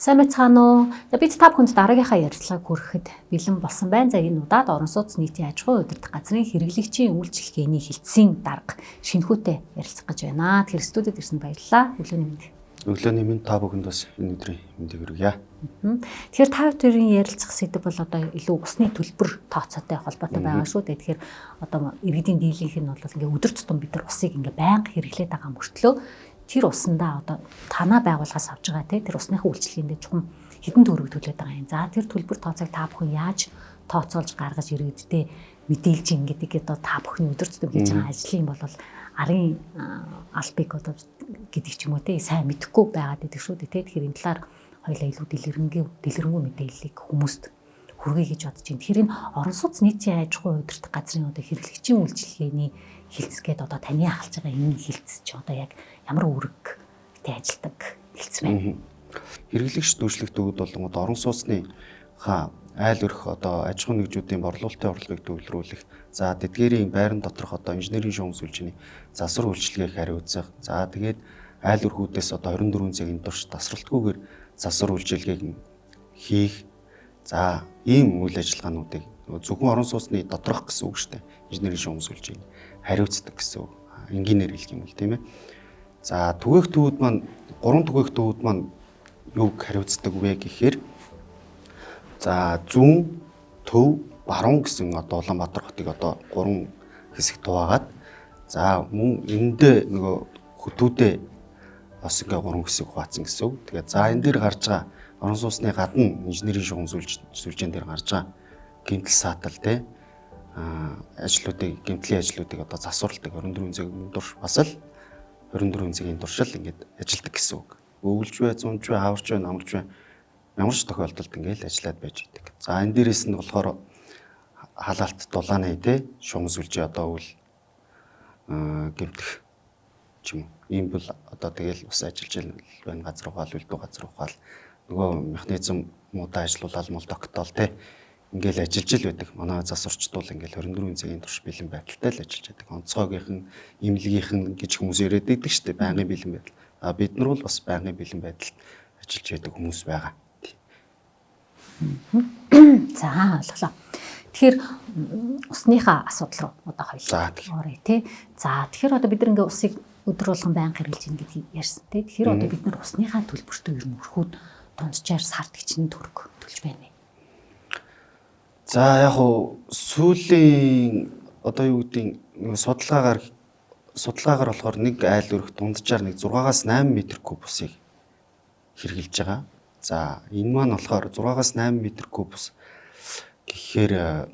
Сайн байцгаана уу? За бид та бүхэнд дараагийнхаа ярилцлагыг хүрэхэд бэлэн болсон байна. За энэ удаад орон сууц нийтийн аж ахуйн удирдах газрын хэрэглэгчийн үйлчилгээний хилцээний дарга шинэхүүтэй ярилцах гэж байна. Тэгэхээр студид ирсэнд баярлалаа. Өглөөний мэнд. Өглөөний мэнд та бүхэнд бас энэ өдрийн мэндийг хүргье. Тэгэхээр та бүхэн ярилцах сэдэв бол одоо илүү усны төлбөр тооцоотой холбоотой байгаа шүү дээ. Тэгэхээр одоо иргэдийн дийлэнх нь бол ингээ өдөр тутам бид нар усыг ингээ байнга хэрэглээд байгаа мөртлөө тэр усандаа одоо танаа байгууллагаас авж байгаа тэр усныхаа үйлчлэгээндээ чухам хэдэн төгрөг төлөөд байгаа юм. За тэр төлбөр тооцоог та бүхэн яаж тооцоолж гаргаж иргэдтэй мэдээлж ингэдэг одоо та бүхний өдөр тутам хийж байгаа ажлын бол арын албыг одоо гэдэг ч юм уу те сайн мэдэхгүй байгаад байдаг шүү дээ. Тэгэхээр энэ талаар хоёлаа илүү дэлгэрэнгүй мэдээллийг хүмүүст хүргэе гэж бодож байна. Тэгэхээр энэ орон сууц нийтийн аж ахуйн удирдах газрын одоо хэрэглэгчийн үйлчилгээний хилцгээд одоо таны хаалж байгаа энэ хилцс чи одоо яг ямар үүрэгтэй ажилдаг хилцс байна. Хэрэглэгч дүүшлэгтүүд болон орон сууцны айл өрх одоо аж ахуйн нэгжүүдийн борлуулалтын орлогыг төвлөрүүлэх, за тэдгээрийн байран доторх одоо инженерийн шугам сүлжээний засвар үйлчилгээг хариуцах, за тэгээд айл өрхүүдээс одоо 24 цагийн турш тасралтгүйгээр засвар үйлчилгээг хийх, за ийм үйл ажиллагаануудыг зөвхөн орон сууцны доторх гэсэн үг шүү дээ. Инженерийн шугам сүлжээний хариуцдаг гэсэн үг. Энгийнээр хэлэх юм бол тийм ээ. За түгээгтүүд маань 3 түгээгтүүд маань юуг хариуцдаг вэ гэхээр за зүүн, төв, баруун гэсэн одоо Улаанбаатар хотыг одоо 3 хэсэгт хуваагаад за мөн эндээ нөгөө хөтүүдээ бас ингээ 3 хэсэг хуваацсан гэсэн үг. Тэгээд за энэ дээр гарч байгаа орон сууцны гадна инженерийн шугам сүлжээн дээр гарч байгаа гэмтэл саатал те гэмтлийн ажлуудыг одоо засварладаг 24 цагийн турш бас л 24 цагийн туршил ингээд ажилдаг гэсэн үг. Өвлж бай, зунж бай, хаварч бай, намарч бай ямар ч тохиолдолд ингээд ажиллаад байж идэг. За энэ дээрээс нь болохоор халаалт дулааны те шугам сүлжээ одоо үл гэмтэх ч юм. Ийм бол одоо тэгэл бас ажиллаж байна газар ухаал, үлдүү газар ухаал нөгөө механизм муудаа ажиллуулаад мул тогтоол те ингээл ажиллаж байдаг. Манай засварчдуул ингээл 24 цагийн турш бэлэн байдалтай л ажиллаж байдаг. Онцгойгийнхэн, имлэгийнхэн гэж хүмүүс яриад байдаг шүү дээ. Байнгын бэлэн байдал. Бид нар бол бас байнгын бэлэн байдалд ажиллаж байдаг хүмүүс байгаа. За болголоо. Тэгэхээр усныхаа асуудал руу одоо хоёлаа оръё тий. За тэгэхээр одоо бид нэг усыг өдөр болгон байнга хэрэглэж ийн гэдгийг ярьсан тий. Тэгэхээр одоо бид нар усныхаа төлбөртөө ер нь өрхүүд дунджаар сард гिचний төгрөг төлж байна. За яг уу сүүлийн одоо юу гэдэг судалгаагаар болохоор нэг айл өрх дунджаар нэг 6-аас 8 м3 усыг хэрэгжилж байгаа. За энэ маань болохоор 6-аас 8 м3 ус гэхээр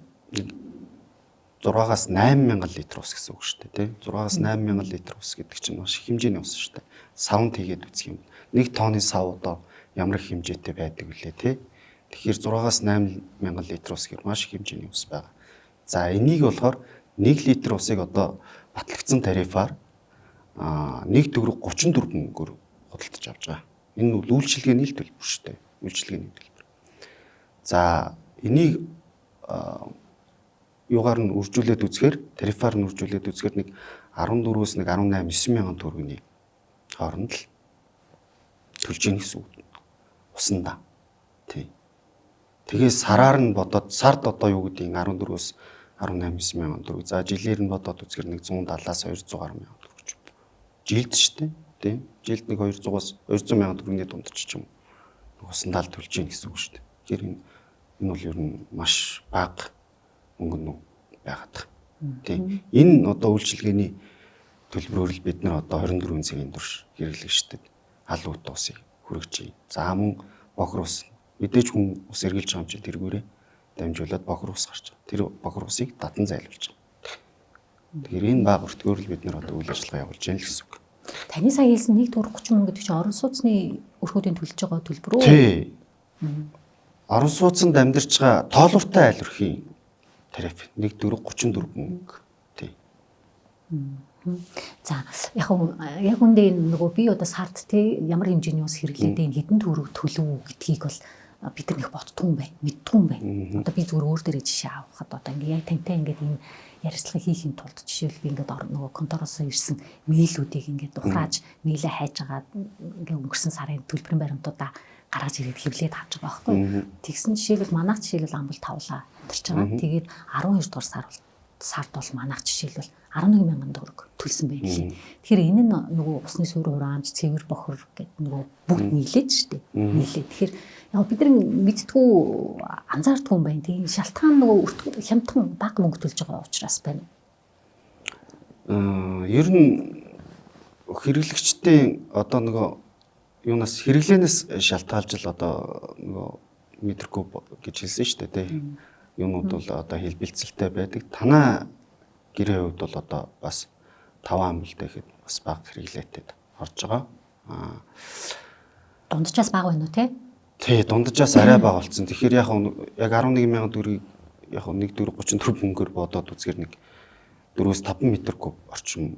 6-аас 8,000 литр ус гэсэн үг шүү дээ тий. 6-аас 8,000 литр ус гэдэг чинь маш их хэмжээний ус шүү дээ. Савнд хийгээд үзэх юм. 1 тонны сав одоо ямар их хэмжээтэй байдаг вүлээ тий. Тэгэхээр 6-аас 8,000 литр ус гэр маш их хэмжээний ус байгаа. За энийг болохоор 1 литр усыг одоо батлагдсан тарифаар 1 төгрөг 34 мөнгөөр худалдаж авч байгаа. Энэ нь үйлчилгээний л төлбөр шүү дээ. Үйлчилгээний төлбөр. За энийг юугаар нь үржүүлээд үзэхээр тарифаар нь үржүүлээд үзэхээр нэг 14-өөс нэг 18-9,000 төгрөгийн хооронд л төлж ийн гэсэн үг. Усандаа. Тий. Тэгээ сараар нь бодоод сард одоо юу гэдэг 14-өөс 18-9,000 төгрөг. За жилээр нь бодоод үзэхээр нэг 170-аас 200 гаруй мянган төгрөг. Жилд шүү дээ. Тий. Жилд нэг 200-аас 200,000 төгрөгийн дундч ч юм. Усандаа л төлж ийн гэсэн үг шүү дээ. Тэгэхээр энэ бол ер нь маш бага мөнгө байгаад байна. Тий. Энэ одоо үйлчилгээний төлбөрөөр л бид нар одоо 24 цагийн турш хэрэглэгчдэд халуут усыг хүргэж байна. За мөн бохор ус мэдээж хүн ус эргэлж байгаа юм чи тэргүүрээ дамжуулаад бохор ус гарч байгаа. Тэр бохор усыг татан зайлуулж байгаа. Тэгэхээр энэ бага өртгөөр л бид нар одоо үйл ажиллагаа явуулж байна л гэсэн үг. Таны сая хэлсэн 1 төгрөг 30 мөнгө гэдэг чинь орон сууцны өрхүүдийн төлж байгаа төлбөр үү? Тий. Орон сууцнд амьдарч байгаа тоолууртай айл өрхийн тариф 1 төгрөг 34 мөнгө. Тий. За яг үндэ нөгөө би одоо сард те ямар хэмжээний ус хэрэглээд энэ хэдэн төгрөг төлөв гэдгийг бол бид нар их боддгүй юм байна. Мэддгүй юм байна. Одоо би зүгээр өөр дээрээ жишээ авахад одоо ингээ яг тантай ингээд энэ ярилцлага хийхин тулд жишээл би ингээд нөгөө контороос ирсэн мэйлүүдийг ингээд ухрааж мэйлээ хайж агаад ингээ өнгөрсөн сарын төлбөрийн баримтуудаа гаргаж ирээд хэвлээд авч байгаа байхгүй. Тэгсэн жишээлбэл манайх жишээлбэл амбал тавлаа амьдарч байгаа. Тэгээд 12 дугаар сард бол манайх жишээлбэл 11,000 төгрөг төлсөн байх лээ. Тэгэхээр энэ нь нөгөө усны суурь хураамж, цэвэр бохор гэдэг нөгөө бүгд нийлээд шүү дээ. Нийлээд. Тэгэхээр яг бид нар мэдтгүү анзаардгүй юм байна. Тийм шалтгаан нөгөө хямдхан бага мөнгө төлж байгаа учраас байна. Ер нь хэрэглэгчдийн одоо нөгөө юунаас хэрэглэнээс шалтгаалж л одоо нөгөө метр куб гэж хэлсэн шүү дээ тий. Юунууд бол одоо хэлбэлцэлтэй байдаг. Танай гэрээ хувьд бол одоо бас 5 амлтай гэхэд бас бага хэрэглээтэй орж байгаа. Дунджаас бага байна уу те? Тий, дунджаас арай бага болсон. Тэгэхээр яг 11,000 төгрөгийг яг 1,434 мөнгөөр бодоод үзэхэр нэг 4-5 метр куб орчим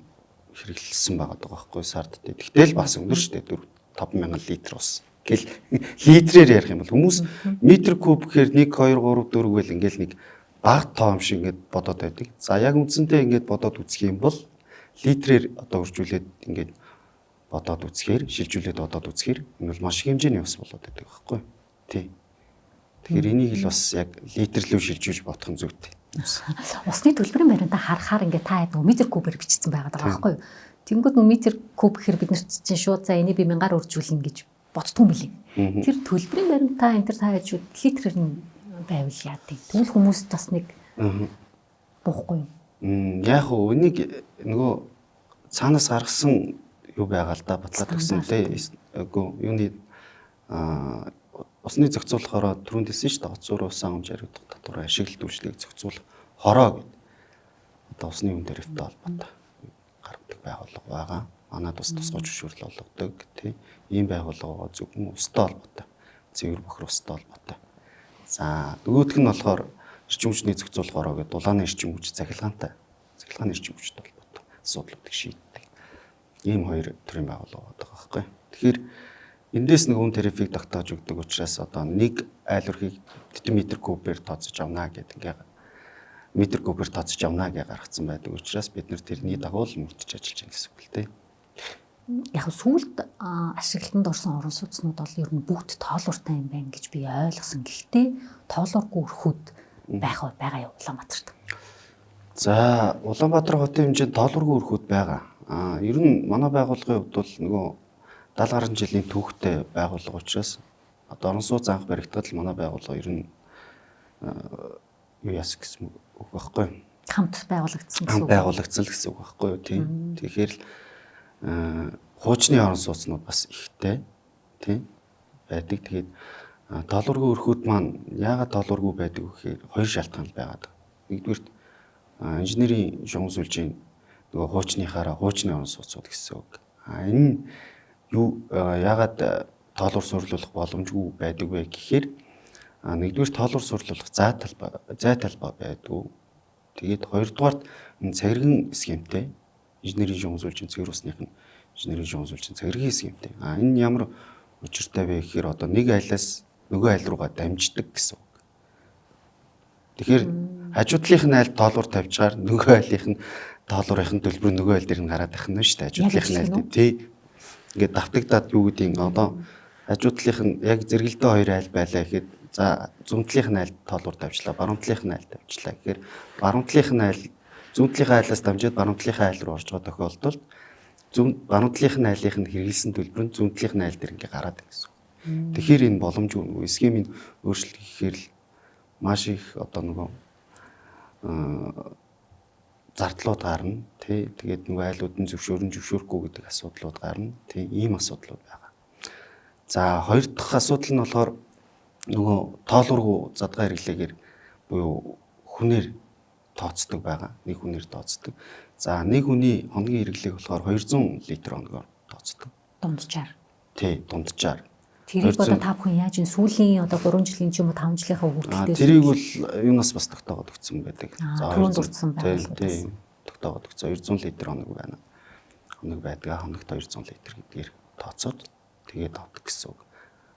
хэрэглэсэн байгаа байхгүй сард тий. Тэгтэл бас өндөр шүү дээ 4-5,000 литр ус. Гэл литрээр ярих юм бол хүмүүс метр куб гэхээр 1 2 3 4 гэл ингээл нэг баг тоом шиг ингээд бодоод байдаг. За яг үндсэндээ ингээд бодоод үзэх юм бол литрээр одоо үржүүлээд ингээд бодоод үзэхээр, шилжүүлээд бодоод үзэхээр энэ бол маш их хэмжээний ус болоод байдаг байхгүй тий. Тэгэхээр энийг л бас яг литрлүү шилжүүлж бодох нь зүйтэй. Усны төлбөрийн баримтаа харахаар ингээд та хэд метр кубээр бичсэн байгаа байхгүй юу? Тэнгүүд нөө метр куб гэхээр бид нар чинь шууд за энийг би 1000-аар үржүүлнэ гэж боддгүй юм билий. Тэр төлбөрийн баримтаа энэ та хайж литрээр нь байвал яа тийм. Тэгвэл хүмүүс бас нэг буухгүй юм. Яг уу энийг нөгөө цаанаас гаргасан юу байгаа л да батлаад өгсөн лээ. Үгүй юуны усны зохицуулахаараа түрүүнд хэлсэн шүү дээ. Гоцуур усан хэмжээ хариуцах татвар ашиглалт үйлчлэгийг зохицуулах хороо гэдэг. Одоо усны үн тарифтай холбоотой гаргадаг байгууллага байгаа. Манайд бас тусгай зөвшөөрөл олгодог тий. Ийм байгууллага зөвхөн устай холбоотой. Цэвэр бохир устай холбоотой. За нөгөөх нь болохоор эрчим хүчний зохицуулах хороо гэдэг дулааны эрчим хүч цахилгаантай. Цахилгааны эрчим хүчтэй холбоотой асуудлуудыг шийддэг. Ийм хоёр төрлийн байгууллага байгаа байхгүй. Тэгэхээр эндээс нэг үн тарифыг тогтоож өгдөг учраас одоо нэг айл өрхийг метр кубээр тооцож авна гэдэг ингээ метр кубээр тооцож авна гэж гаргацсан байдаг учраас бид нар тэрний дагуу л мөрдөж ажиллаж байна гэсэн үг л дээ. Яг сүүлд ашиглалтанд орсон орон сууцнууд бол ер нь бүгд тоолууртай юм байна гэж би ойлгосон. Гэхдээ тоолуургүй өрхүүд байгаа Улаанбаатарт. За Улаанбаатар хотын хэмжээнд тоолуургүй өрхүүд байгаа. Ер нь манай байгууллагын хувьд бол нөгөө 70 гаруй жилийн түүхтэй байгууллага учраас одоо орон сууц анх баригдахад л манай байгууллага ер нь юу яас гэсэн үг байхгүй. Хамт байгуулагдсан гэсэн үг. Байгуулагдсан л гэсэн үг байхгүй юу тийм. Тэгэхээр л хуучны орон сууцнууд бас ихтэй тийм байдаг. Тэгээд тоолуургүй өрхүүд маань яагаад тоолуургүй байдаг вэ гэхээр хоёр шалтгаан байгаад. Нэгдүгээр инженерийн шугам сүлжийн нөгөө хуучныхаараа хуучны орон сууцуд гэсэн үг. Энэ юу яагаад тоолуур сурлуулах боломжгүй байдаг вэ гэхээр нэгдүгээр тоолуур сурлуулах зай талбай байдгүй. Тэгээд хоёрдугаарт энэ цахирган схемтэй инженерийн шугам сүлжийн цэвэр усных нь инженерийн шугам сүлжийн цахиргийн схемтэй. Энэ ямар учиртай вэ гэхээр одоо нэг айлаас нөгөө айл руугаа дамждаг гэсэн үг. Тэгэхээр хажуудлынх нь айл тоолуур тавьжгаар нөгөө айлынх нь тоолуурын төлбөр нөгөө айл дээр нь гараад байх нь шүү дээ. Хажуудлынх нь айл тий. Ингээд давтагдаад юу гэдгийг одоо хажуудлынх нь яг зэрэгэлдээ хоёр айл байлаа гэхэд за зүүнтлийнх нь айл тоолуур тавьчлаа, баруун талынх нь айл тавьчлаа гэхээр баруун талынх нь айл зүүн талынхаа айлаас дамжаад баруун талынхаа айл руу орж байгаа тохиолдолд баруун талынх нь айлынх нь хэрэгэлсэн төлбөр нь зүүн талынх нь айл дээр ингээ гараад байна гэсэн. Тэгэхээр энэ боломжгүй нөгөө схемийн өөрчлөлт хийхээр л маш их одоо нөгөө зардлууд гарна тий. Тэгээд нөгөө айлууд нь зөвшөөрөхгүй гэдэг асуудлууд гарна. Тий, ийм асуудлууд байгаа. За хоёр дахь асуудал нь болохоор нөгөө тоолуургүй задгаа хэрэглээгээр буюу хүнээр тооцдог байгаа. Нэг хүнээр тооцдог. За нэг хүний хоногийн хэрэглээг болохоор 200 литр хоногоор тооцдог. Дунджаар. Тий, дунджаар. Тэрийг одоо та бүхэн яаж энэ сүүлийн одоо 3 жилийн ч юм уу 5 жилийнхаа хүртэлтэй тэрийг бол юунаас бас тогтоогод өгсөн байдаг. За түрүүнд дурдсан байгаа. Тий, тогтоогод өгсөн 200 литр хоног байна. Хоног байдаг. Хоногт 200 литр гэдгээр тооцоод тэгээд авдаг гэсэн үг.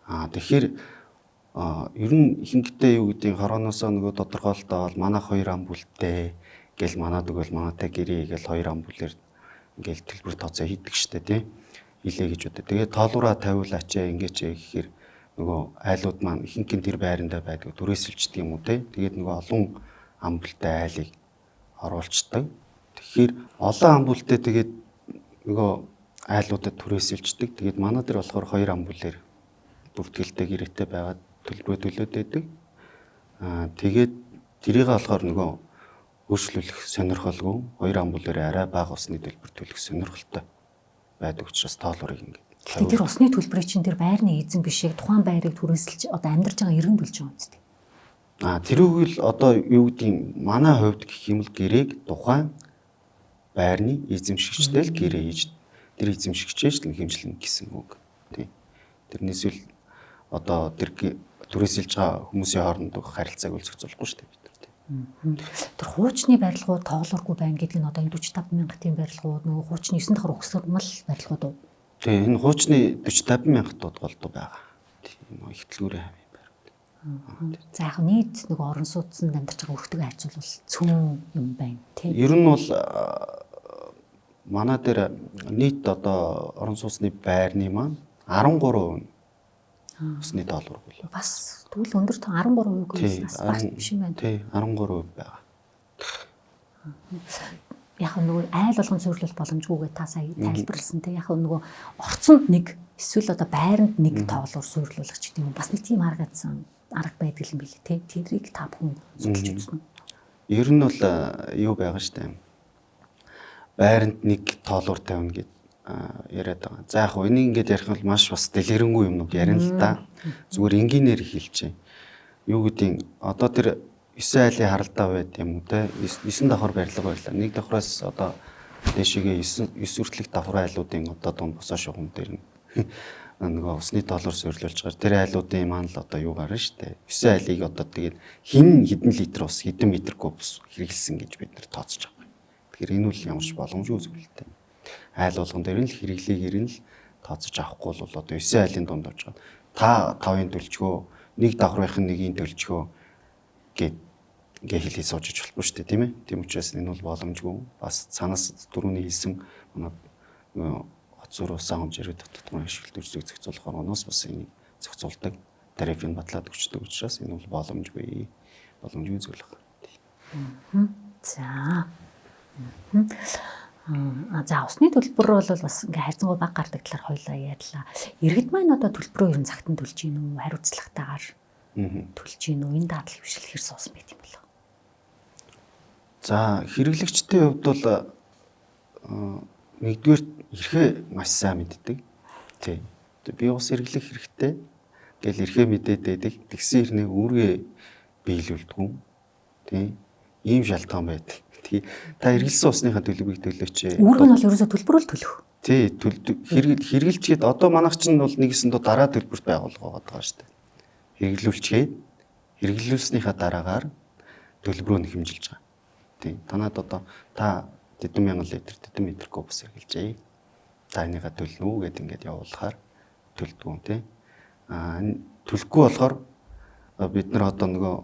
Тэгэхээр ер нь ихэнхдээ юу гэдгийг хорооноосоо нөгөө тодорхойлолтоо бол манайх 2 ам бүлтэй гэл манад өгөөл манайтай гэрээ гэл 2 ам бүлээр ингээл төлбөр тооцоо хийдэг штэ тий. Хилээ гэж бодоо. Тэгээд тоолуураа тавиулаач ингээч гэхээр нөгөө айлууд маань ихэнх нь тэр байрандаа байдаг түрээсэлждэг юм уу те. Тэгээд нөгөө олон ам бүлтэй айлыг оруулцдаг. Тэгэхээр олон ам бүлтэй тэгээд нөгөө айлуудад түрээсэлждэг. Тэгээд манай дээр болохоор 2 ам бүлээр бүртгэлтэй гэрээтэй байгаа төлбөрөө төлөөд байдаг. Тэгээд тэрийг болохоор нөгөө өөрчлөлөх сонирхолгүй 2 ам бүлээр арай бага усны төлбөр төлөх сонирхолтой байдаг учраас тоолорыг ингээд. Тэгэхээр тэр усны төлбөрийн чинь тэр байрны эзэн биш яг тухайн байрыг түрээсэлж одоо амьдарч байгаа иргэн төлж байгаа үстэй. Тэрүүгэл одоо юу гэдгийг манай хувьд гэх юм л гэрээг тухайн байрны эзэмшигчтэй л гэрээ хийж тэр эзэмшигчээс л хэмжлэн гэсэн үг. Тий. Тэрнээс үл одоо тэр түрээсэлж байгаа хүмүүсийн хоорондох харилцааг үл зохицуулахгүй шүү дээ бид нар тий. Тэр хуучны барилгууд тоолооргүй байна гэдэг нь одоо энэ 45,000 тийм барилгууд нөгөө хуучны 9 дахь угсрал барилгууд уу? Тий энэ хуучны 40-50,000 голдуу байгаа. Тий энэ их төлгүүрийн хавийн барилгууд. За яг нийт нөгөө орон сууцнд амьдарч байгаа өргөтгөө харьцуулбал цөөн юм байна тий. Ер нь бол манай дээр нийт одоо орон сууцны байрны маань 13% усны доллар болоо. Бас тэгвэл өндөр 13% гэвэл бас багт биш юм байна. Тий 13% байгаа. Яг нөгөө айл болгон суйрлуулах боломжгүйгээ та сая тайлбарласан те яг нөгөө орцонд нэг эсвэл одоо байранд нэг тоолоор суйрлуулах ч гэдэг юм бас нэг тийм арга байдаг юм билээ те тэрийг та бүхэн судалж үзсэн үү? Ер нь бол юу байгаа штэ. Байранд нэг тоолоор тавина гэд яриад байгаа. За яг энийг ингээд ярих нь маш бас дэлгэрэнгүй юмнууд ярина л да. Зүгээр энгийнээр хэлчихье. Юу гэдгийг одоо тэр 9 айлын харалдаа байд юм уу те 9 давхар барилга байлаа. Нэг давхраас одоо дэшигээ 9 хүртэлх давхар айлуудын одоо дунд босоо шугам дээр нөгөө усны доллар суйрлуулж байгаа. Тэр айлуудын маань л одоо юу гарна штэ. 9 айлыг одоо тэгээд хэдэн литр ус хэдэн метр куб ус хэрэгэлсэн гэж бид нар тооцож байгаа. Тэгэхээр энэ үл ямарч боломжгүй зүйлтэй. Айл болгон дээр нь л хэрэглэгээр нь л тооцож авахгүй бол одоо 9 айлын дунд авч байгаа. Та 5-ын төлчгөө нэг давхрынхын нэгийн төлчгөө гээд ингээ хэлхий суужиж болохгүй шүү дээ тийм ээ. Тийм учраас энэ бол боломжгүй. Бас цаанаас дөрөвний хэлсэн манай хот зур усан хэмжээгээр дотоодмын ашиглалтыг зохицуулах орноос бас энийг зохицуулдаг тарифыг батлаад өгчдөг учраас энэ бол боломжгүй зүйл байна. За. За усны төлбөр бол бас ингээ хайрцангуй баг гардаг талаар хоёлаа ярьлаа. Иргэд маань одоо төлбөрөө ер нь цагтан төлж гин үү? Хариуцлагатайгаар төлж гин үү? Энэ дадлаг хвшил хэр суусан байт юм болов? За хэрэглэгчдийн хувьд бол нэгдүгээр эрхээ маш сайн мэддэг. Тий. Би ус хэрэглэх хэрэгтэй гэл эрхээ мэдээд байдаг. Тэгсэн хэрнээ үүргээ биелүүлдэг. Тий. Ийм шалтгаан байдаг. Та хэрэглэсэн усныхаа төлбөрийг төлөөч. Үүрэг нь бол ерөөсө төлбөрөөл төлөх. Тий, хэрэглэлчгээд одоо манайх чинь бол нэгэсэндөө дараа төлбөрт байгуулга байгаа шүү дээ. Хэрэглүүлчгээд хэрэглүүлснийхаа дараагаар төлбөрөө нь хэмжилж байгаа. Тий. Танад одоо та тэдэн мянган литр тэдэн метр куб ус хэрэглэжээ. Та энийгээ төлнө үү гэд ингээд явуулахаар төлдөг тий. Төлөхгүй болохоор бид нар одоо нөгөө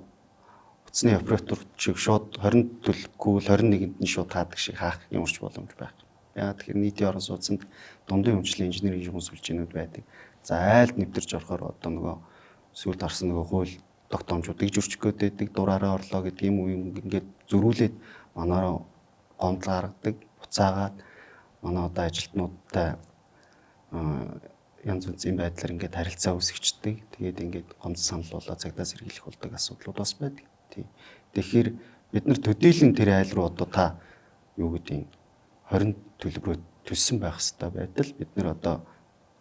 утасны оператор чиг шууд 20 төлөхгүй л 21-нд нь шууд таадаг шиг хаах ямарч боломж байхгүй. Яа тэгэхээр нийтийн орон сууцнд дундын өмчлийн инженерийн шугам сүлжээнүүд байдаг. За айлд нэвтэрч орохоор одоо нөгөө сүүлд арсан нөгөө хууль тогтоомжуудыг зөрчих гээд байдаг. Дураараа орлоо гэдэг юм уу ингээд зөрүүлээд манаараа гомдол гаргадаг, буцаагаад манай одоо ажилтнуудтай янз бүрийн байдлаар ингээд харилцаа үүсгэждэг. Тэгээд ингээд гомдол санал болоо цагдаас сэргийлэх болдог асуудлууд бас байдаг. Тэгэхээр бид нар төдийлөн тэр айл руу одоо та юу гэдгийг 20 төлбөрөөр төлсөн байх хэрэгтэй байтал бид нар одоо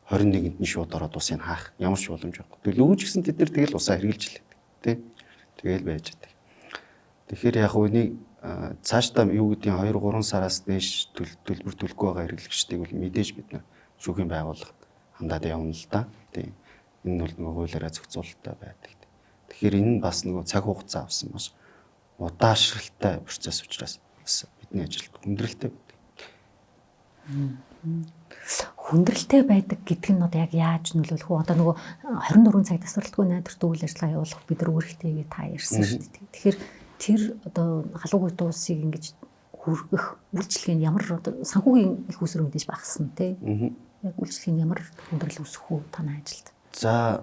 21-нд нь шууд ороод усыг хаах ямар ч боломж байхгүй. Төлөвч гэсэн тэд нар тэгэл усаа хэрглэж лээ. Тэ? Тэгэл байж байгаа. Тэгэхээр яг үнийг цаашдаа юу гэдгийг 2-3 сараас дээш төлбөр төлөхгүй байгаа хэрэглэгчдийг бол мэдээж бид нар шүүхийн байгууллагад хандаад явна л да. Тэ. Энэ бол нөгөө хуулиараа зохицуулалттай байдаг. Тэгэхээр энэ нь бас нөгөө цаг хугацаа авсан маш удаашралтай процесс учраас бидний ажилд хүндрэлтэй байдаг. Хүндрэлтэй байдаг гэдэг нь одоо яг яаж нөлөөлөх вэ? Одоо нөгөө 24 цаг тасралтгүй найдвартай үйл ажиллагаа явуулах бид нар үүрэгтэйгээ та ярьсан шүү дээ. Тэгэхээр тэр одоо халуугүй дуусыг ингэж хүргэх үйлчлэгийн ямар одоо санхүүгийн их усрын мэдээж багасна тий. Яг үйлчлэгийн ямар хүндрэл үүсэх үү таны ажилд? За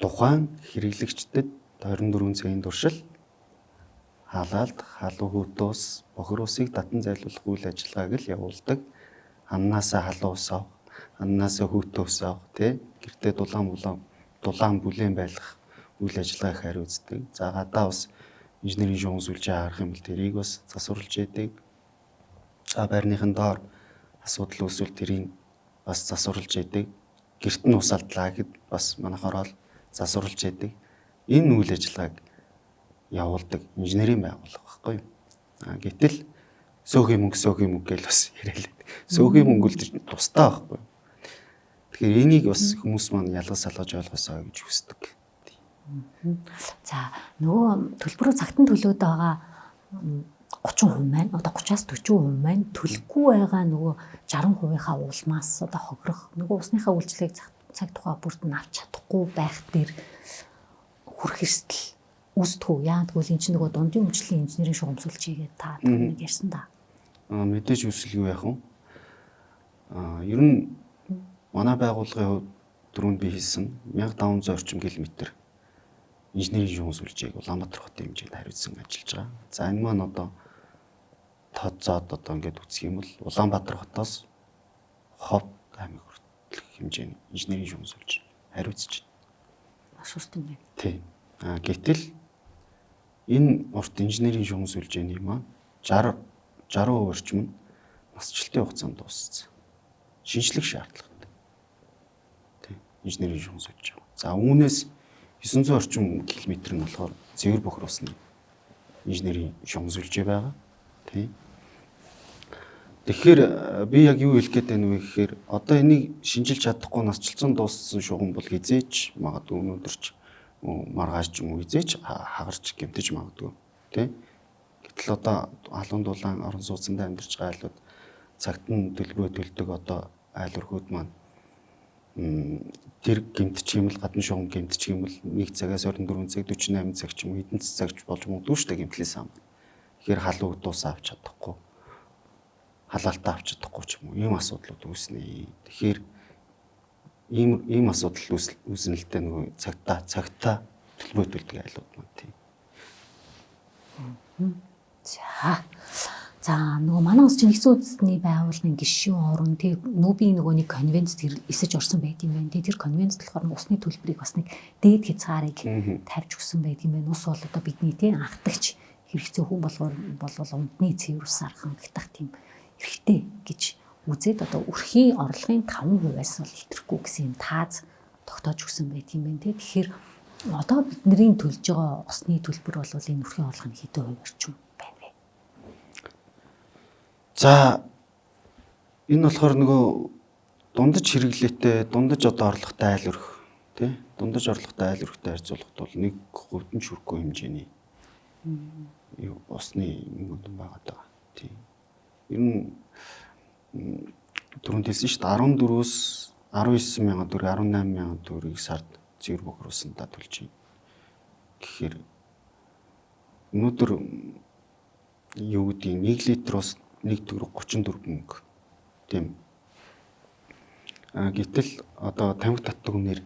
тухайн хэрэглэгчдэд 24 цагийн туршил халаалт, халуун хөвтөөс бохир усыг татан зайлуулах үйл ажиллагааг л явуулдаг. Аннаасаа халуун ус авах, аннаасаа хөвтөө ус авах, гэртээ дулаан бүлээн байлгах үйл ажиллагааг хариуцдаг. За гадаа бас инженерийн шугам сүлжээ харах юм бол тэрийг бас засварлаж яадаг. За байрныхан доор асуудал үүсвэл тэрийг бас засварлаж яадаг. Гэрт нь ус алдлаа гэд бас манайхаар бол засварлаж яадаг. Энэ үйл ажиллагааг явуулдаг инженерийн байгууллага байхгүй юу. Гэтэл сөөхөн мөнгө гэж бас яриад. Сөөхөн мөнгө л тустай байхгүй юу. Тэгэхээр энийг бас хүмүүс маань ялгаж салгаж ойлгосоо гэж хүсдэг. За нөгөө төлбөрөө цагтан төлөөд байгаа 30% маань одоо 30-аас 40% маань төлөхгүй байгаа нөгөө 60%-ийнхаа улмаас одоо хохирох нөгөө усныхаа үйлчлэгийг цаг тухай бүрд нь авч чадахгүй байх дээр хүрэх эрсдэл үүсдэггүй. Яа тэгвэл эн чинь нөгөө дундын өмчлөлийн инженерийн шугамсуулжийгээ та нэг ярьсан да. Мэдээж үсэл юу яах вэ? Ер нь манай байгууллагын хувьд дөрөнд би хийсэн 1500 орчим километр инженерийн шугамсуулжийг Улаанбаатар хотын хэмжээнд хариуцсан ажиллаж байгаа. За энэ маань одоо тооцоод одоо ингээд үзэх юм бол Улаанбаатар хотоос Ховд аймаг хүртэлх хэмжээний инженерийн шугамсуулж хариуцж байна. Маш урт юм байна. Тийм. Гэтэл энэ урт инженерийн шугамсуулжийн маань 60% орчим нь насжилтын хугацаанд дууссан. Шинжлэх шаардлагатай. Тийм. Инженерийн шугамсуулж байгаа. За үүнээс 900 орчим километр нь болохоор цэвэр бохир усны инженерийн шугамсуулж байгаа. Тийм. Тэгэхээр би яг юу хэлэх гээд байна вэ гэхээр одоо энийг шинжилж чадахгүй насжилсан дууссан шугам бол хизээч магадгүй өнөөдөрч маргааш ч юм уу хизээч хагарч гэмтэж магадгүй тийм. Гэтэл одоо халуун дулаан орон сууцнд амьдарч байгаа айлууд цагт нь төлбөрөө төлдөг одоо айлурхууд маань тэр гэмтчих юм бол гадны шугам гэмтчих юм бол 1 цагаас 24 цаг 48 цаг ч юм уу хэдэн цагч болж магадгүй шүү дээ гэмтлээс ам. Тэгэхээр халуун дуусаа авч чадахгүй халаалтаа авч чадахгүй ч юм уу ийм асуудлууд үүснэ. Тэгэхээр ийм асуудал үүснэ л дээ нөгөө цагтаа төлбөрөө төлдөг айлууд маань тийм. За нөгөө манай улс чинь нэгдсэн үндэстний байгууллагын гишүүн орон тэг нүүбийн нөгөө нэг конвенцэд эсэж орсон байт юм байна. Тэр конвенцэд болохоор усны төлбөрийг бас нэг дээд хязгаарыг тавьж өгсөн байт юм байна. Ус бол одоо бидний тийм анхдагч хэрэгцээ хүн болвол унтны цэвэр ус архан гэх тийм хэрэгтэй гэж үзээд одоо өрхийн орлогын 5%-аас бол хэтрэхгүй гэсэн юм тааз тогтоож өгсөн байт юм байна. Тэгэхээр одоо бидний төлж байгаа усны төлбөр бол энэ өрхийн орлогын хэдэн хувь орчим байна вэ? За энэ болохоор нөгөө дундаж хэрэглээтэй, дундаж одоо орлоготой айл өрх тий дундаж орлоготой айл өрхтэй харьцуулахад бол 1% нь шүрхгүй хэмжээний усны мөнгөнд байгаад байгаа. Тий. Ер нь түрүүнд хэлсэн шүү дээ 14-өөс 19 мянган төгрөг 18 мянган төгрөгийг сард цэвэр бохир усандаа төлж байна. Тэгэхээр өнөөдөр юу гэдгийг 1 литр ус 1 төгрөг 34 мөнгө. Тийм. Гэтэл одоо тамхи татдаг хүнээр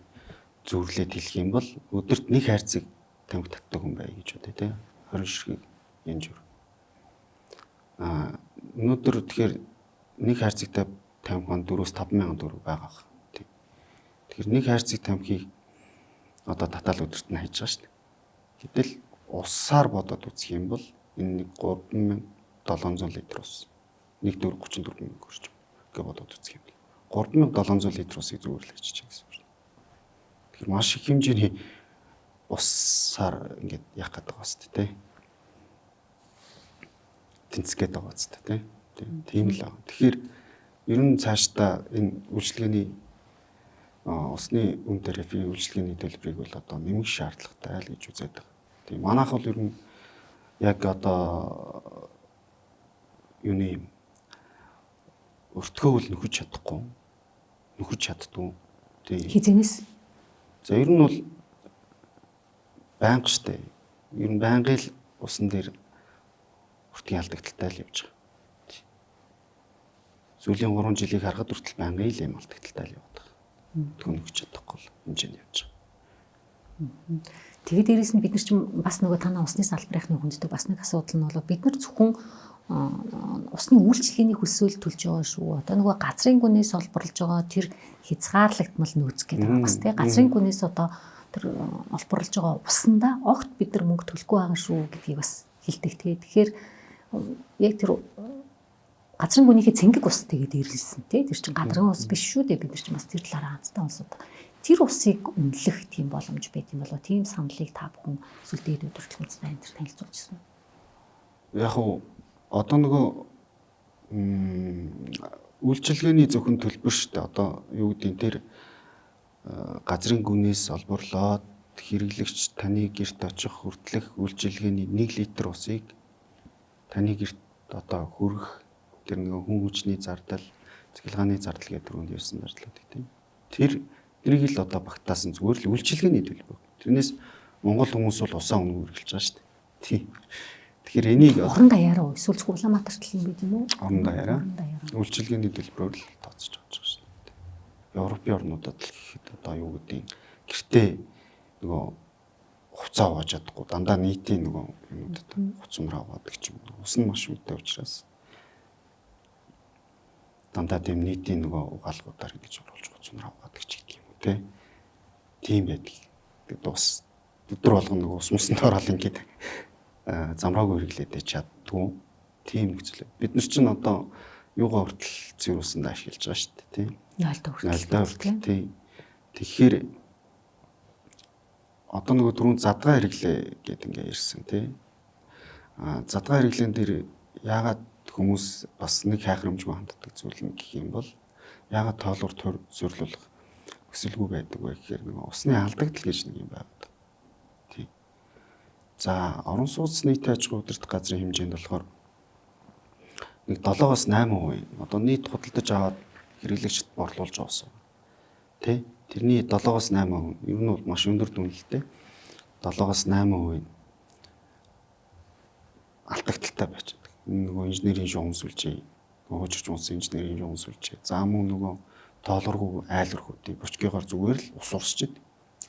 зүүрлээд хэлэх юм бол өдөрт нэг хайрцаг тамхи татдаг хүн бай гэж бодъё тий. 20 ширхэг янж бүр. Өнөөдөр тэгэхээр нэг хайрцагтай тамхи маань 4-5 мянган төгрөг байгаа. Тийм. Тэгэхээр нэг хайрцаг тамхиг одоо татаал өдөрт нь хайж байгаа шүү дээ. Гэтэл усаар бодоод үзэх юм бол энэ нэг 3700 литр ус 1 төгрөг 34 мөнгө орчим гэж бодоод үзэх юм бол 3700 литр усыг зүгээр л хайчих гэсэн үг шүү дээ. Тэгэхээр маш их хэмжээний усаар ингээд яах гээд байгаа шүү дээ. Тэнцгээд байгаа шүү дээ. Тийм л аа. Тэгэхээр ер нь цаашдаа энэ үйлчлэгээний усны үн тарифын үйлчлэгээний төлбөрийг бол одоо нэмэх шаардлагатай л гэж үзээд байгаа. Тийм манайх бол ер нь яг одоо юуны өртгөө бол нөхөж чаддгүй. Тийм. Хизэнээс. За ер нь бол байнга штэ. Ер нь байнгын л усан дээр өртгийн алдагдaltaй л явж байгаа. Сүүлийн 3 жилийг харахад хүртэл байнгын л юм алдагдaltaй л яваад байгаа. Төгнөгч чадахгүй хэмжээнд явж байгаа. Тэгээд дээрэс нь бид нар чинь бас нөгөө танаа усны салбарынхны хүнддэг бас нэг асуудал нь бол бид нар зөвхөн усны үйлчлэгээний хөлсөөл төлж байгаа шүү. Одоо нөгөө газрын гүнээс олборлож байгаа тэр хязгаарлагдмал нөөц гэдэг байгаа бас тий. Газрын гүнээс одоо тэр олборлож байгаа усандаа огт бид нар мөнгө төлөхгүй байгаа шүү гэдгийг бас хэлдэг тий. Тэгэхээр яг тэр газрын гүнийхээ цэнгэг ус тэгээд ирлсэн тий. Тэр чинь гадрын ус биш шүү дээ. Бид нар чинь бас тэр талаараа анцтай улсууд. Тэр усыг үнэлэх тийм боломж байт юм болоо. Тийм саналыг та бүхэн эсвэл дээд удирдлагуудтай энэ төр танилцуулж ирсэн. Яг уу одоо нөгөө үйлчилгээний зөвхөн төлбөр шүү дээ. Одоо юу гэдэг тэр газрын гүнээс олборлоод хэрэглэгч таны гэрт очих хүртэлх үйлчилгээний 1 литр усыг таны гэрт одоо хүргэх тэр нэг хүн хүчний зардал, цахилгааны зардал гэдэг түрүүнд ярьсан зардлууд тийм. Тэрийг л одоо багтаасан зүгээр л үйлчилгээний төлбөр. Тэрнээс Монгол хүмүүс бол усаа үнэ үргэлж байгаа шүү дээ. Тийм. Тэгэхээр энийг орон даяараа эсвэл Улаанбаатарт л юм бид юм уу? Орон даяараа үйлчилгээний төлбөрөөр л тооцож авч байгаа шүү дээ. Европын орнуудад л гэхэд одоо юу гэдэг гэртээ нөгөө хуцаа угааж чадахгүй дандаа нийтийн нөгөө юмудад хуцамраа угаадаг ч юм уу. Ус нь маш үнэтэй учраас дандаа тийм нийтийн нөгөө угаалгуудаар ингэж оруулж хуцамраа угаадаг ч гэх юм уу те. Тийм байдаг. Тэгээд ус өдөр болгоно нөгөө ус мусанд ороод ингэж замраагүй хэрэглээд чаддгүй. Тийм нөхцөл. Бид нар чинь одоо юугаа хүртэл зөрүүлсэнд ашиглаж байгаа шүү дээ тийм. 0-д хүртэл тийм. Тэгэхээр одоо нөгөө түрүүн задгаа хэрэглээ гэдэг ингээ ирсэн тийм. Задгаа хэрэглэн дээр яагаад хүмүүс бас нэг хайхрамжгүй ханддаг зүйл нь гэх юм бол яагаад тоолуур зөвлөх өсөлгүй байдаг вэ гэхээр нөгөө усны алдагдал гэж нэг юм байдаг. Тийм. За орон сууц нийт аж ахуй удирдах газрын хэмжээнд болохоор нэг 7-8% одоо нийт худалдаж аваад хэрэглэгчд борлуулж авсан. Тэ? Тэрний 7-8% ер нь бол маш өндөр дүнэлттэй. 7-8% алдагдaltaй байж байгаа. Нөгөө инженерийн шугамсүүлжээ, хожирч унсан инженерийн шугамсүүлжээ. За мөн нөгөө тоолоргүй айлрахуудын бочгиогоор зүгээр л ус урсчихэд.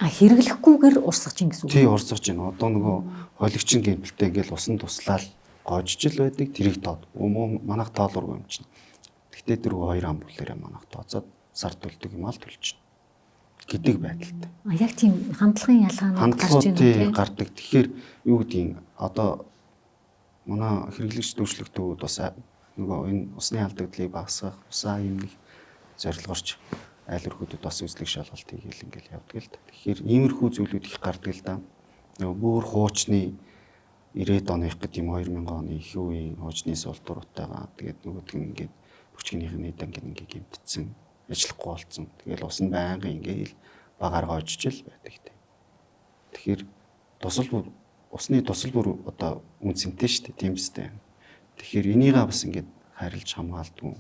Хэрэглэхгүйгээр урсгаж ин гэсэн үг. Тий урсгаж байна. Одоо нөгөө хойлагчин гэмтэлтэй ингээл усан туслаад гоожж л байдаг тэрийг тоод. Манайх тоолоргүй юм чинь. Гэтэ тэр хоёр амбулаараа манайх тооцоод сар төлдөг юм аа л төлж гэдэг байдалтай. Яг тийм хандлагын ялгаанууд гарч ирж байна. Гардаг. Тэгэхээр юу гэдгийг одоо манай хэрэглэгч дүүшлэгтүүд бас нөгөө энэ усны алдагдлыг багасгах, усаа юм нэг зорилгоорч айл өрхөдөд бас үзлэг шалгалт хийгээл ингээл явдаг л да. Тэгэхээр иймэрхүү зүйлүүд их гардаг л да. Нөгөө бүр хуучны 90-ад оных гэдэг юм 2000 оны их үеийн хуучны сулдууртайгаа тэгээд нөгөөдг нь ингээд бүчгнийхний дангийн ингээд гэмтсэн, ажиллахгүй болцсон. Тэгэл ус нь байнгын ингээл багаар гоожж л байдаг тийм. Тэгэхээр усны тусал бүр одоо үнцэнтэй шүү дээ, тийм үстэй. Тэгэхээр энийгээ бас ингээд харилж хамгаалдаг,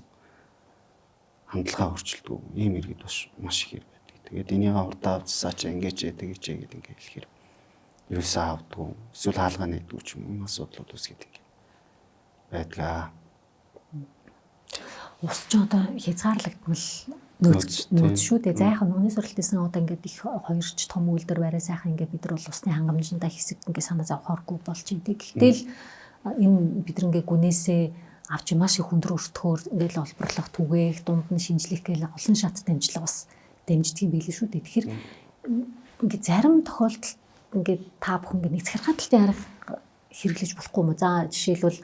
хандлагаа өөрчилдөг ийм иргэд бас маш их байдаг. Тэгээд энийгээ урдаа авцсаа чи ингэж тэгэж гэдэг ингээд хэлэхээр юусаа авдаг, эсвэл хаалгаа нээдэг ч юм уу асуудлууд үүсгээд ингээд байдгаа. Ус ч одоо хязгаарлагдмал нөөц шүү дээ. За яхаа нүуний суралтын одоо ингээд их хоёрч том үйлдвэр барай сайхан ингээд бид нар бол усны хангамжиндаа хэсэг ингээд санаа зовхооргүй болж байна. Гэхдээ л энэ бид нар ингээд гүнээсээ авч маш их өндөр өртгөөр ингээд олборлох түгээх дунд нь шинжлэх гээл олон шат дамжлага бас дамждаг юм билээ шүү дээ. Тэгэхээр ингээд зарим тохиолдолд ингээд та бүхэн ингээд нэг захиргаан талтын арга хэрэглэж болохгүй юм уу? За жишээлбэл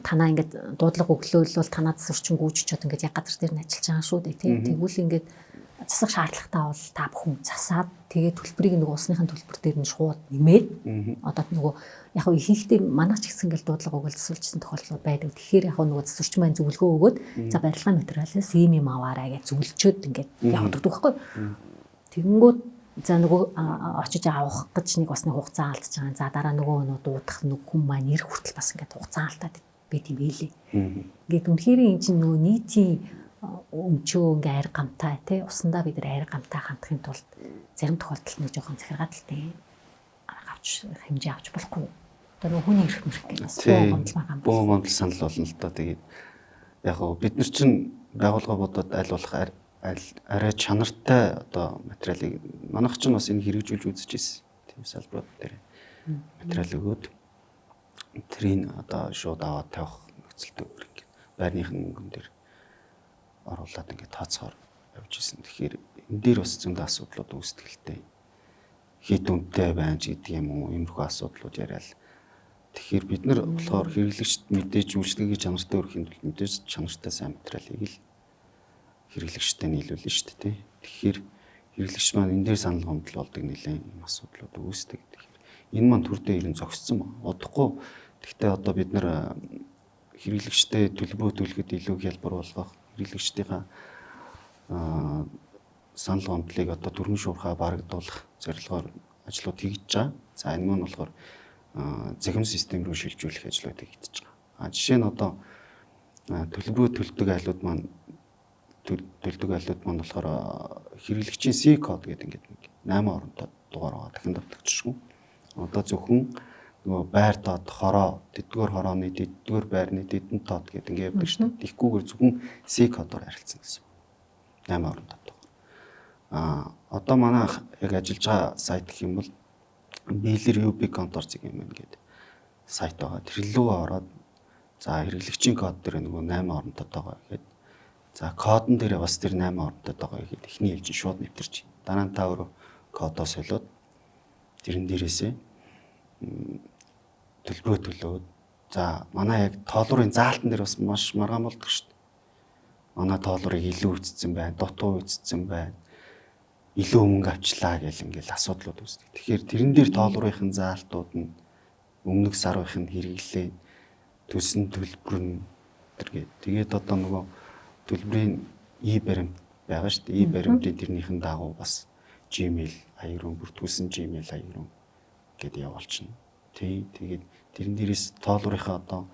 танаа ингээд дуудлага өглөөл бол танаа засварчин гүйжчихэд ингээд яг газар дээр нь ажиллаж байгаа шүү дээ тийм. Тэгвэл ингээд засах шаардлагатай бол та бүхэн засаад тэгээд төлбөрийг нэг усныхын төлбөр дээр нь шууд нэмээд одоо нөгөө яг ихэнхдээ манайч гэсэн ингээд дуудлага өгөл засварчсан тохиолдол байдаг. Тэгэхээр яг нөгөө засварчин маань зөвлөгөө өгөөд за барилгын материалаас ийм аваарай гэж зөвлөчөөд ингээд явдаг байхгүй. Тэгэнгүүт за нөгөө очиж авах гэж нэг усны хугацаа алдаж байгаа. За дараа нөгөө дуудах нэг хүн маань ирэх хүртэл бас ингээд хугацаа алдаад байт юм байлээ. Ингээд үнэхээр энэ чинь нөгөө нийтийн өмчөө ингээ ариг гамтай тий усандаа бид нар ариг гамтай хандахын тулд зарим тохиолдолд нэг жоохон захиргааталтай арга авч хэмжээ авч болохгүй. Одоо нөгөө хүний эрх мэрх гэсэн буу гомдол санал болно л доо. Тэгээд яг гоо бид нар чинь байгууллага бодоод аль болох арай чанартай одоо материалыг манайх ч бас энэ хэрэгжүүлж үзэж ирсэн тийм салбарууд дээр материал өгөөд тэрийг одоо шууд аваад тавих нөхцөлтэй өөр ингээд байрныхын мөнгөн дээр оруулаад ингээд тооцоогоор явж исэн. Тэгэхээр энэ дээр бас зөндөө асуудлууд үүсдэгтэй. Хэд үнэтэй байна ч гэдэг юм уу, иймэрхүү асуудлууд яриад. Тэгэхээр бид нар болохоор хэрэглэгчд мэдээж үйлчлэгийг чанартай өргөхийн тулд мэдээж чанартай сайн материалыг л хэрэглэгчтэй нийлүүлнэ шүү дээ. Тэгэхээр хэрэглэгч маань энэ дээр санал гомдол болдог нэлээд юм асуудлууд үүсдэг. Тэгэхээр энэ маань төр дээр нь зогссон ба. Удахгүй гэхдээ одоо бид нар хэрэглэгчтэй төлбөрөө төлөхөд илүү хялбар болгох, хэрэглэгчдийнхаа санал гомдлыг одоо түргэн шуурхаа барагдуулах зорилгоор ажлууд хийж байгаа. За энэ маань болохоор захим систем рүү шилжүүлэх ажлууд хийгдэж байгаа. Жишээ нь одоо төлбөрөө төлдөг айлууд маань болохоор хэрэглэгчийн C код гэдэг ингээд 8 оронтой дугаар байгаа. Дахин давтагдчихгүй. Одоо зөвхөн нөгөө байр тоод хороо, дэдгээр хорооны дэдгээр байрны дэдэн тоод гэдэг ингээд явдаг шүү дээ. Тэгхгүйгээр зөвхөн C кодоор харилцсан гэсэн. 8 оронтой дугаар. Одоо манай яг ажиллаж байгаа сайт гэх юм бол Biler UB конторцыг юм ингээд сайт байгаа. Тэр лөө ороод за хэрэглэгчийн код дээр нөгөө 8 оронтой байгаа гэхэд за кодон дээр бас тэр 8 оронтой байгаа гэхэд эхний ээлжин шууд нэвтэрч. Дараа нь та өөрөө кодоо солиод тэрэн дээрээсээ төлбөрөө төлөөд за манай яг тоолуурын заалтан дээр бас маш маргаан болдог шүү дээ. Манай тоолуурыг илүү үтцсэн байна, дутуу үтцсэн байна. Илүү мөнгө авчлаа гэл ингээл асуудлууд үүсдэг. Тэгэхээр тэрэн дээр тоолуурын заалтууд нь өмнөх сарынх нь хэрэглээ төсөн төлбөр нь тэргээд тэгээд одоо нөгөө төлбөрийн баримт байгаа шүү дээ. Баримтын тэрнийхэн дагуу бас Gmail аяаруу бүртгүүлсэн Gmail аяаруу гэдээ явуулчихна. Тэгээд тэрэн дээрээс тоолуурынхаа одоо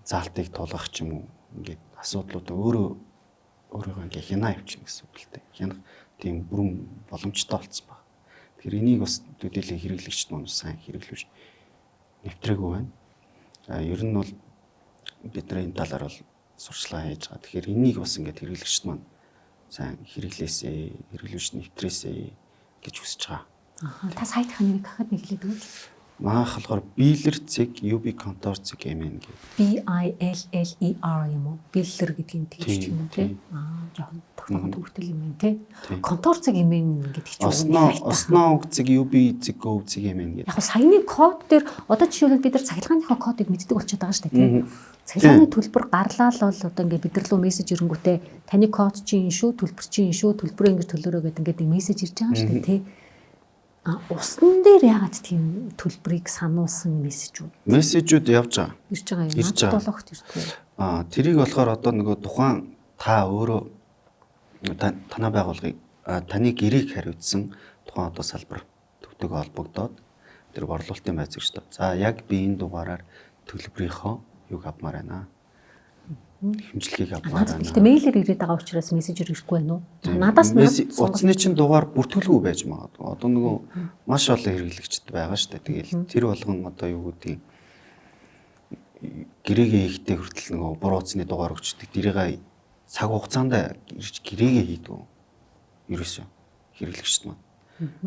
заалтыг тулгах ч юм уу ингээд асуудлууд өөрийгөө ингээ хянаа явуулчихна гэсэн үг л дээ. Хянах тийм бүрэн боломжтой болсон баг. Тэгэхээр энийг бас төдийлөн хэрэглэгчд маань сайн хэрэглүүж нэвтрээгүй байна. Ер нь бол бидний энэ талаар бол сурчлага хийж байгаа. Тэгэхээр энийг бас ингээд хэрэглэгчд маань сайн хэрэглүүж нэвтрээсэй гэж хүсэж байгаа. Та сайтын нэрийг хахад нэг хэлээд өгөөч. Маах болохоор Biler цэг UB конторцыг эмэн гэдэг. BILLER юм уу? Biler гэдгийг тэгж юм уу те? Жоохон тогтмол төвхтэй юм байна те. Конторцыг эмэн гэдэг чинь Осноо цэг UB цэг Go цэг эмэн гэдэг. Яг саяны код дээр одоо жишээлбэл бид нар цахилгааныхаа кодыг мэддэг болчиход байгаа шүү дээ те. Цахилгааны төлбөр гарлаа л бол одоо ингээд бид нар руу мессеж ирэнгүүтээ таны код чинь энэ шүү, төлбөр чинь энэ шүү, төлбөрөө ингэж төлөөрөө гэдэг ингээд мессеж ирж байгаа шүү дээ те. Усны дээр яагаад тийм төлбөрийг сануулсан мессежүүд явж байгаа. Ирж байгаа юм. Долоогт ирдэг. Тэрийг болохоор одоо нөгөө тухайн та өөрөө танай байгууллагыг таны гэрээг хариуцсан тухайн одоо салбар төвтэйг холбогдоод тэр борлуулалтын байцаагчтай. За яг би энэ дугаараар төлбөрийнхөө юг авмаар байна. Хэмжлэгийг авмаар байна. Гэхдээ мэйлээр ирээд байгаа учраас мессежээр ирэхгүй байна уу? Надаас утасны чинь дугаар бүртгэлгүй байж магадгүй. Одоо нөгөө маш олон хэрэглэгчд байгаа шүү дээ. Тэгээл тэр болгон одоо юу гэдгийг гэрээгээ хийхдээ хүртэл нөгөө буруу утасны дугаар өгчдөг. Тэрийг цаг хугацаанд ирж гэрээгээ хийдэг. Ерөөсөө хэрэглэгчд маань.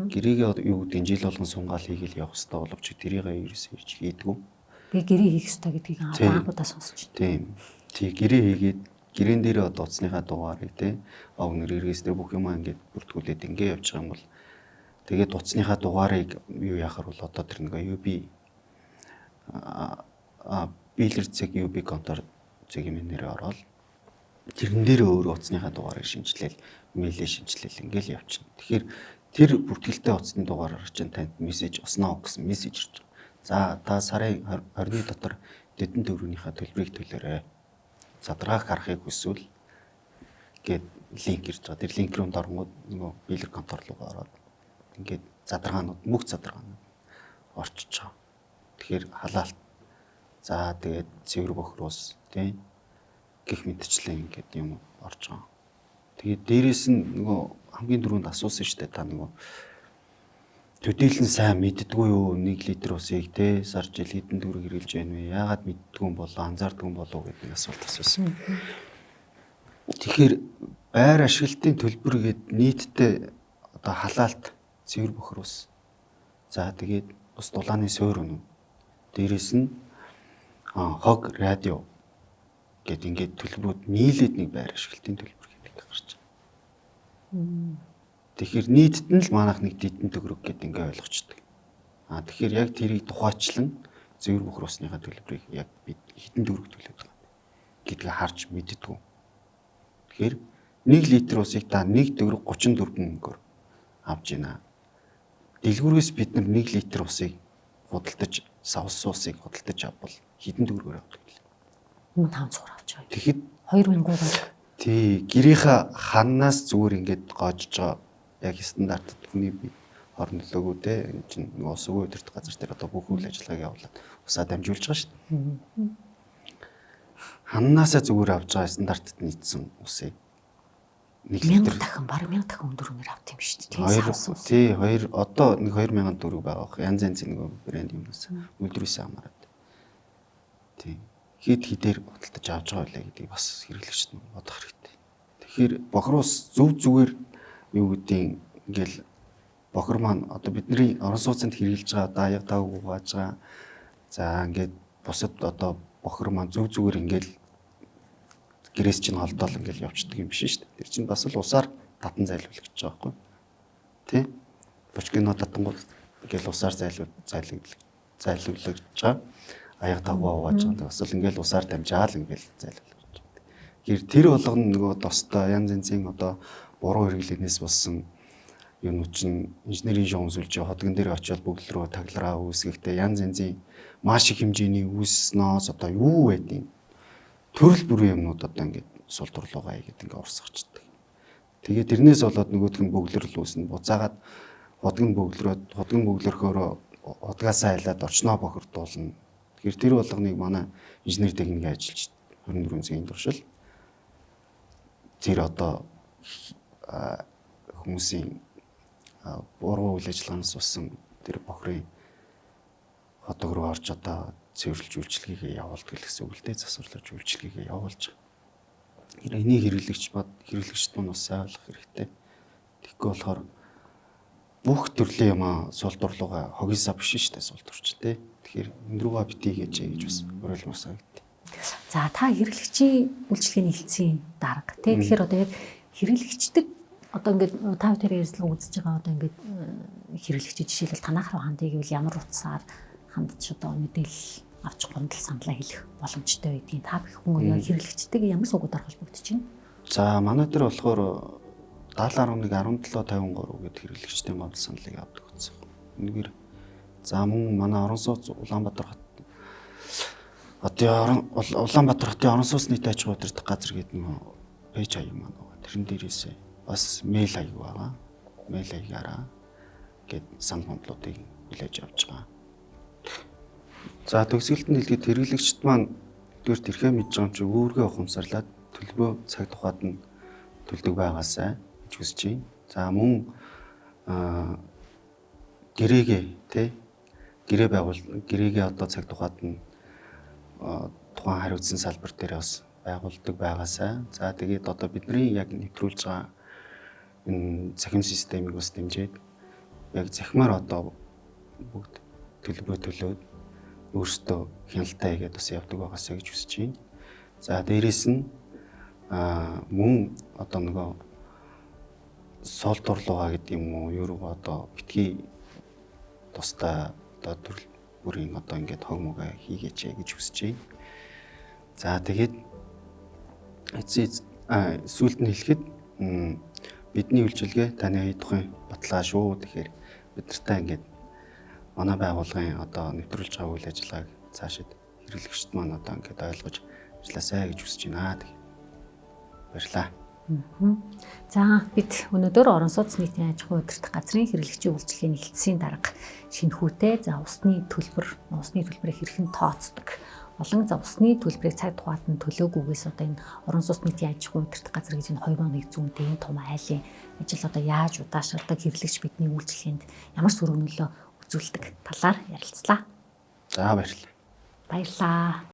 Гэрээгээ юу гэдгийг жил болгон сунгаал хийгээл явах хэрэгтэй боловч тэрийг ерөөсөө ирж хийдэг. Би гэрээ хийх хэрэгтэй гэдгийг анхудаа сонсч. Тийм. Тэг гэрээ хийгээд гэрээн дээр одоо утасныхаа дугаарыг те өгнөр регистр бүх юм ингээд бүртгүүлээд ингээд явж байгаа юм бол тэгээд утасныхаа дугаарыг юу яхаар бол одоо тэр нэг UB Biler цэг UB контор цэг юм нэрээ ороод тэрэн дээр өөр утасныхаа дугаарыг шинжилээл мэйлээ шинжилээл ингээд явчихна. Тэгэхээр тэр бүртгэлтэй утасны дугаараар чинь танд мессеж осноо гэсэн мессеж ирж байгаа. За та сарын 20-ны дотор дэдэн төгрөгийнхаа төлбөрийг төлөөрэй. Задрааг харахыг хүсвэл гээд линк ирж байгаа. Тэр линк рүү дорнгууд нөгөө Biler контор руу ороод ингээд задрагаанууд мөх задрагаанууд орчиж байгаа. Тэгэхээр халаалт. За тэгээд цэвэр бохроос тийм гих мэдчлэн ингээд юм орж байгаа. Тэгээд дээрэс нь нөгөө хамгийн түрүүнд асуусан шүү дээ та нөгөө төдийлөн сайн мэддэггүй юу 1 литр усыг те сар жил хэдэн төгрөг хэрэглэж байна вэ? Яагаад мэддэггүй юм болоо, анзаардаггүй юм болоо гэдэг асуулт асуусан. Тэгэхээр байр ашиглалтын төлбөр гээд нийтдээ одоо халаалт цэвэр бохроос За тэгээд бас дулааны суурь өнөө. Дээрээс нь хог радио гэд ингээд төлбөрүүд нийлээд нэг байр ашиглалтын төлбөр гэдэг гарч байна. Тэгэхээр нийтэд нь л манайх нэг дидэн төгрөг гэд ингээд ойлгочдөг. Тэгэхээр яг тэрийг тухайчлан цэвэр бохир усныхаа төлбөрийг яг бид хэдэн төгрөг төлөв гэдгийг харж мэддэггүй. Тэгэхээр 1 литр усыг та 1 төгрөг 34 мөнгөөр авж байна. Дэлгүүрээс бид нар 1 литр усыг худалдаж, савсан усыг худалдаж авбал хэдэн төгрөгөөр авдаг вэ? 1500 авч байгаа. Тэгэхэд 2000 гоо. тий, гэрийнхаа ханаас зүгээр ингээд гоожж байгаа яг стандартд хүний бие орон нөлөөгөө те энэ чинь нөгөө ус өгөө өдөрт газар дээр одоо бүх үйл ажиллагааг явуулаад усаа дамжуулж байгаа шүү дээ. Ханнаасаа зүгээр авч байгаа стандартд нийцсэн усыг 1 литр дахин баг 1000 дахин өндөрөөр авт юм шүү дээ. Тий, хоёр одоо нэг 2000 төгрөг байгаа бох. Янз янзын нэг брэнд юмнаас үйлдвэрээс хамаарат. Тий. Хэд хідээр худалдаж авч байгаа байлаа гэдгийг бас хэрэглэгчд нь бодох хэрэгтэй. Тэгэхээр бохир ус зөв зүгээр юу гэдгийг ингээл бохир маань одоо бидний орон сууцнд хэрэгжилж байгаа даяг тав угааж байгаа. За ингээд бусад одоо бохир маань зөв зүгээр ингээл гэрээс чинь холдоол ингээл явчихдаг юм биш шүү дээ. Тэр чинь бас л усаар татан зайлуулж гэж байгаа байхгүй. Тэ? Бочкино татангууд ингээл усаар зайлуулж байгаа. Аяг тагваа угааж байгаа. Бас л ингээл усаар дамжаал ингээл зайлуулж байгаа. Тэр болгоно нөгөө достоо янз янзын одоо буруу хэрэглэнээс болсон юмнууд чинь инженерийн шугамсүүлж хотгон дээр очиод бүгд рүү таглараа үүсгэхдээ янз янзын маш их хэмжээний үүснээс одоо юу байдیں۔ Төрөл бүрийн юмнууд одоо ингээд сул турлуугаа игээд ингээд урсгачдаг. Тэгээ тэрнээс болоод нөгөөх нь бөглөрл үүснэ. Буцаагаад хотгон бөглөрөхөөр хотгаасаа хайлаад орчноо бохирдуулна. Тэгэхээр тэр болгоныг манай инженер техникийн ажиллаж 24 цагийн туршил тэр одоо хүмүүсийн буруу үйл ажиллагаанаас болсон тэр бохирын хотог руу орж одоо цэвэрлж үйлчлэгээ явуулдаг гэсэн үг л дээ. Засварлаж үйлчлэгээ явуулж байгаа. Энийг хэрэглэгчд мань бас сайн ойлгох хэрэгтэй. Тэгэхгүй болохоор бүх төрлийн юм сул дурлууга хогисаа биш шүү дээ сул турч тий. Тэгэхээр энэ рүүгээ битгий гэж бас уриалмаар санагдтыг. За та хэрэглэгчийн үйлчлэгээний хэлтсийн дарга тий. Тэгэхээр одоо яг хэрэглэгчдэг одоо ингээд та тэр ярилцлага үзэж байгаа одоо ингээд хэрэглэгчид жишээлбэл танах руу хандъя гэвэл ямар утсаар хандж одоо мэдээлэл авч гомдол саналаа хэлэх боломжтой байдгийг та бүх хүн хэрэглэгчтэйгээ ямар суугууд холбогдож байна? За манай дээр болохоор 7011 1753 гэдэг хэрэглэгчтэй модал саналыг авдаг гэсэн. Үнэхээр за мөн манай орон сууц Улаанбаатар хот одоо Улаанбаатар хотын орон сууцны аж ахуй удирдах газар гэдэг нэг пэйж хаяг маань байгаа. Тэрэн дээрээс бас мэйл хаяг байгаа. Мэйл хаягаараа гээд сан хондлуудыг хүлээж авч байгаа. За төгсгөлд нь хэлгээд хэрэглэгчд маань дөрөв тэрхээ мэдж байгаа юм чи өөргөө ухамсарлаад төлбөө цаг тухайд нь төлдөг байгаасай гэж хүсэж байна. За мөн гэрээгээ тий гэрээгээ одоо цаг тухайд нь тухайн хариуцсан салбар дээр бас байгуулдаг байгаасай. За тэгээд одоо бидний яг нэвтрүүлж байгаа энэ цахим системийг бас дэмжиж яг захимаар одоо бүгд төлбөрөө төлөөд өөрсдөө хяналтаа хийгээд бас явдаг байгаасаа гэж хүсэж байна. За дээрэс нь мөн одоо нөгөө сул дурлуугаа гэдэг юм уу юу руу одоо битгий тусдаа одоо төрөл бүрийн одоо ингээд хог могаа хийгээч гэж хүсэж байна. За тэгээд сүүлд нь хэлэхэд бидний үйлчилгээ таны хайдахын баталгаа шүү. Тэгэхээр бид нартай ингээд манай байгууллагын одоо нэвтрүүлж байгаа үйл ажиллагааг цаашид хэрэглэгчд маань одоо ингээд ойлгож ажилласаа гэж хүсэж байна. Баярлалаа. За бид өнөөдөр орон сууц нийтийн аж ахуй удирдах газрын хэрэглэгчийн үйлчилгээний хэлтсийн дарга шинэхүүтэй за усны төлбөрийг хэрхэн тооцдог болон за усны төлбөрийг цаг тухайд нь төлөөгүйгээс одоо энэ орон сууц нийтийн аж ахуй удирдах газар гэж энэ 2001 зүүнтэй энэ том айлын ажил одоо яаж удаашрдаг хэрэглэгч бидний үйлчилгээнд ямар сөрөг нөлөө үзүүлдэг талаар ярилцлаа. За баярлалаа. Баярлалаа.